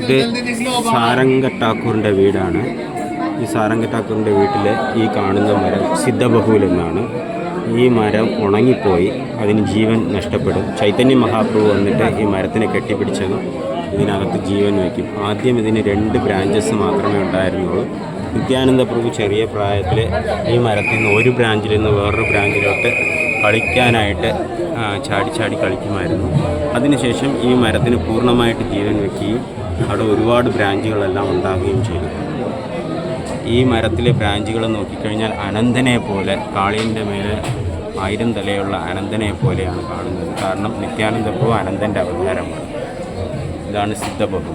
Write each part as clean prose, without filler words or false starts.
ഇത് സാരംഗ ഠാക്കൂറിൻ്റെ വീടാണ്. ഈ സാരംഗ ഠാക്കൂറിൻ്റെ വീട്ടിൽ ഈ കാണുന്ന മരം സിദ്ധബഹുൽ എന്നാണ്. ഈ മരം ഉണങ്ങിപ്പോയി, അതിന് ജീവൻ നഷ്ടപ്പെടും. ചൈതന്യ മഹാപ്രഭു വന്നിട്ട് ഈ മരത്തിനെ കെട്ടിപ്പിടിച്ചതും ഇതിനകത്ത് ജീവൻ വയ്ക്കും. ആദ്യം ഇതിന് 2 ബ്രാഞ്ചസ് മാത്രമേ ഉണ്ടായിരുന്നുള്ളൂ. നിത്യാനന്ദ പ്രഭു ചെറിയ പ്രായത്തിൽ ഈ മരത്തിൽ നിന്ന് ഒരു ബ്രാഞ്ചിൽ നിന്ന് വേറൊരു ബ്രാഞ്ചിലോട്ട് കളിക്കാനായിട്ട് ചാടി ചാടി കളിക്കുമായിരുന്നു. അതിനുശേഷം ഈ മരത്തിന് പൂർണ്ണമായിട്ട് ജീവൻ വയ്ക്കുകയും അവിടെ ഒരുപാട് ബ്രാഞ്ചുകളെല്ലാം ഉണ്ടാവുകയും ചെയ്തു. ഈ മരത്തിലെ ബ്രാഞ്ചുകൾ നോക്കിക്കഴിഞ്ഞാൽ അനന്തനെ പോലെ, കാളിയൻ്റെ മേലെ 1000 തലയുള്ള അനന്തനെ പോലെയാണ് കാണുന്നത്. കാരണം നിത്യാനന്ദ പ്രഭു അനന്തൻ്റെ അവതാരമാണ്. ഇതാണ് സിദ്ധബഹു.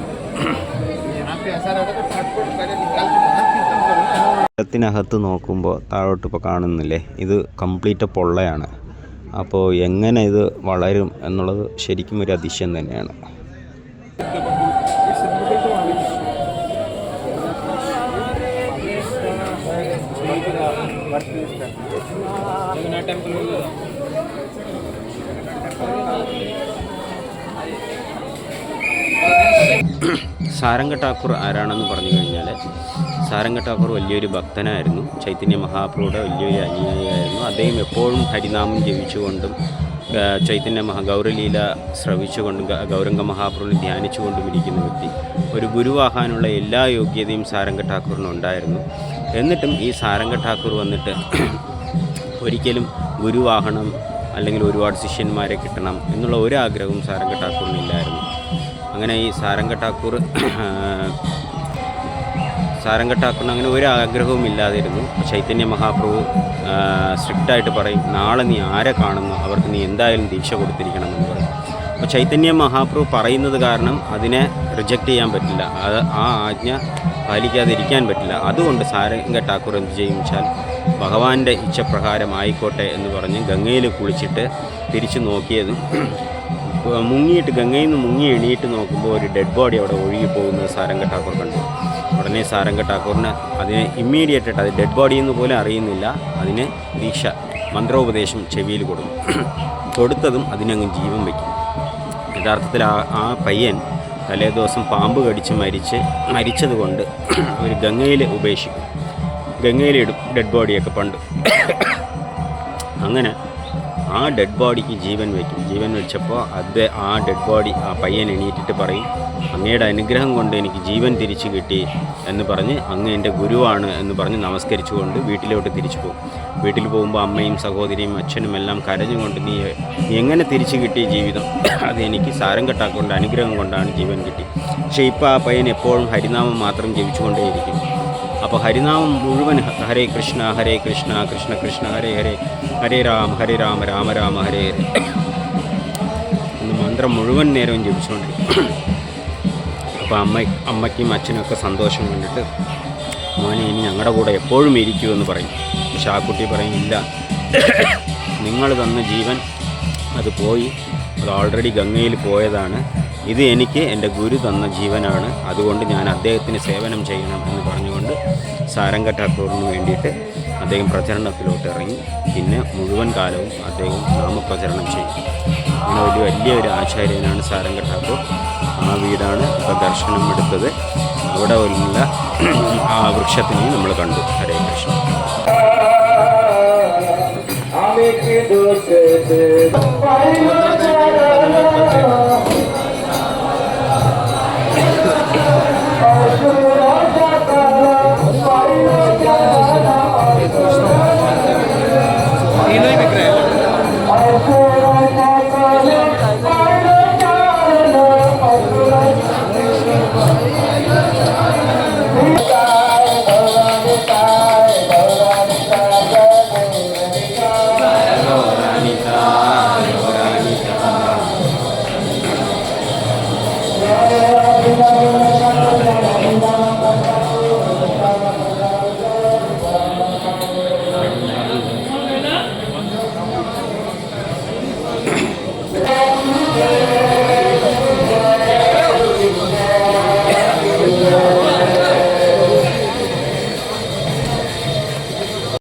മരത്തിനകത്ത് നോക്കുമ്പോൾ താഴോട്ട് ഇപ്പോൾ കാണുന്നില്ലേ, ഇത് കംപ്ലീറ്റ് പൊള്ളയാണ്. അപ്പോൾ എങ്ങനെ ഇത് വളരും എന്നുള്ളത് ശരിക്കും ഒരു അതിശയം തന്നെയാണ്. സാരംഗ ഠാക്കൂർ ആരാണെന്ന് പറഞ്ഞു കഴിഞ്ഞാൽ, സാരംഗ ഠാക്കൂർ വലിയൊരു ഭക്തനായിരുന്നു. ചൈതന്യ മഹാപ്രഭുയുടെ വലിയൊരു അനുയായിയായിരുന്നു. അദ്ദേഹം എപ്പോഴും ഹരിനാമം ജപിച്ചുകൊണ്ടും ചൈതന്യ ഗൗരലീല ശ്രവിച്ചുകൊണ്ടും ഗൗരംഗ മഹാപ്രഭുവിനെ ധ്യാനിച്ചുകൊണ്ടും ഇരിക്കുന്ന വ്യക്തി. ഒരു ഗുരുവാകാനുള്ള എല്ലാ യോഗ്യതയും സാരംഗ ഠാക്കൂറിനുണ്ടായിരുന്നു. എന്നിട്ടും ഈ സാരംഗ ഠാക്കൂർ വന്നിട്ട് ഒരിക്കലും ഗുരുവാകണം അല്ലെങ്കിൽ ഒരുപാട് ശിഷ്യന്മാരെ കിട്ടണം എന്നുള്ള ഒരാഗ്രഹവും സാരംഗ ഠാക്കൂറിനില്ലായിരുന്നു. അങ്ങനെ ഈ സാരംഗ ഠാക്കൂറിന് അങ്ങനെ ഒരു ആഗ്രഹവും ഇല്ലാതിരുന്നു. ചൈതന്യ മഹാപ്രഭു സ്ട്രിക്റ്റായിട്ട് പറയും, നാളെ നീ ആരെ കാണുന്നു അവർക്ക് നീ എന്തായാലും ദീക്ഷ കൊടുത്തിരിക്കണമെന്ന് പറയും. അപ്പോൾ ചൈതന്യ മഹാപ്രഭു പറയുന്നത് കാരണം അതിനെ റിജക്റ്റ് ചെയ്യാൻ പറ്റില്ല, ആ ആജ്ഞ പാലിക്കാതിരിക്കാൻ പറ്റില്ല. അതുകൊണ്ട് സാരംഗ ഠാക്കൂർ എന്ത് ചെയ്യും വെച്ചാൽ, ഭഗവാന്റെ ഇച്ഛപ്രകാരം ആയിക്കോട്ടെ എന്ന് പറഞ്ഞ് ഗംഗയിൽ കുളിച്ചിട്ട് തിരിച്ചു നോക്കിയതും മുങ്ങിയിട്ട് ഗംഗയിൽ നിന്ന് മുങ്ങി എണീറ്റ് നോക്കുമ്പോൾ ഒരു ഡെഡ് ബോഡി അവിടെ ഒഴുകി പോകുന്നത് സാരംഗ ഠാക്കൂർ കണ്ടു. ഉടനെ സാരംഗ ഠാക്കൂറിന് അതിനെ ഇമ്മീഡിയറ്റായിട്ട്, അത് ഡെഡ് ബോഡി എന്ന് പോലും അറിയുന്നില്ല, അതിന് ദീക്ഷ മന്ത്രോപദേശം ചെവിയിൽ കൊടുത്തതും അതിനങ്ങ് ജീവൻ വയ്ക്കും. യഥാർത്ഥത്തിൽ ആ പയ്യൻ തലേദിവസം പാമ്പ് കടിച്ച് മരിച്ചതുകൊണ്ട് അവർ ഗംഗയിൽ ഉപേക്ഷിക്കും. ഗംഗയിലിടും ഡെഡ് ബോഡിയൊക്കെ പണ്ട്. അങ്ങനെ ആ ഡെഡ് ബോഡിക്ക് ജീവൻ വയ്ക്കും. ജീവൻ വെച്ചപ്പോൾ ആ ഡെഡ് ബോഡി, ആ പയ്യൻ എണീറ്റിട്ട് പറയും, അങ്ങയുടെ അനുഗ്രഹം കൊണ്ട് എനിക്ക് ജീവൻ തിരിച്ചു കിട്ടി എന്ന് പറഞ്ഞ്, അങ്ങ് എൻ്റെ ഗുരുവാണ് എന്ന് പറഞ്ഞ് നമസ്കരിച്ചുകൊണ്ട് വീട്ടിലോട്ട് തിരിച്ചു പോകും. വീട്ടിൽ പോകുമ്പോൾ അമ്മയും സഹോദരിയും അച്ഛനും എല്ലാം കരഞ്ഞുകൊണ്ട്, നീ എങ്ങനെ തിരിച്ചു കിട്ടിയ ജീവിതം, അതെനിക്ക് സാരംഗ ഠാക്കൂറിൻ്റെ അനുഗ്രഹം കൊണ്ടാണ് ജീവൻ കിട്ടി. പക്ഷേ ഇപ്പോൾ ആ പയ്യൻ എപ്പോഴും ഹരിനാമം മാത്രം ജപിച്ചുകൊണ്ടേയിരിക്കും. അപ്പോൾ ഹരിനാമം മുഴുവൻ ഹരേ കൃഷ്ണ കൃഷ്ണ കൃഷ്ണ ഹരേ ഹരേ, ഹരേ രാമ രാമ രാമ ഹരേ ഹരേ എന്ന് മന്ത്രം മുഴുവൻ നേരവും ജപിച്ചുകൊണ്ടിരിക്കും. അപ്പോൾ അമ്മയ്ക്കും അച്ഛനൊക്കെ സന്തോഷം കണ്ടിട്ട്, മോനെ ഇനി ഞങ്ങളുടെ കൂടെ എപ്പോഴും ഇരിക്കുമെന്ന് പറയും. പക്ഷെ ആ കുട്ടി പറയും, ഇല്ല, നിങ്ങൾ തന്ന ജീവൻ അത് പോയി, അത് ഓൾറെഡി ഗംഗയിൽ പോയതാണ്. ഇത് എനിക്ക് എൻ്റെ ഗുരു തന്ന ജീവനാണ്, അതുകൊണ്ട് ഞാൻ അദ്ദേഹത്തിന് സേവനം ചെയ്യണം എന്ന് പറഞ്ഞുകൊണ്ട് സാരംഗ ഠാക്കൂറിന് വേണ്ടിയിട്ട് അദ്ദേഹം പ്രചരണത്തിലോട്ട് ഇറങ്ങി. പിന്നെ മുഴുവൻ കാലവും അദ്ദേഹം നാമപ്രചരണം ചെയ്യും. അങ്ങനെ വലിയൊരു ആചാര്യനാണ് സാരംഗ ഠാക്കൂർ. ആ വീടാണ് ഇപ്പോൾ ദർശനം എടുത്തത്. അവിടെ ഉള്ള ആ വൃക്ഷത്തിനെയും നമ്മൾ കണ്ടു. ഹരേ കൃഷ്ണ.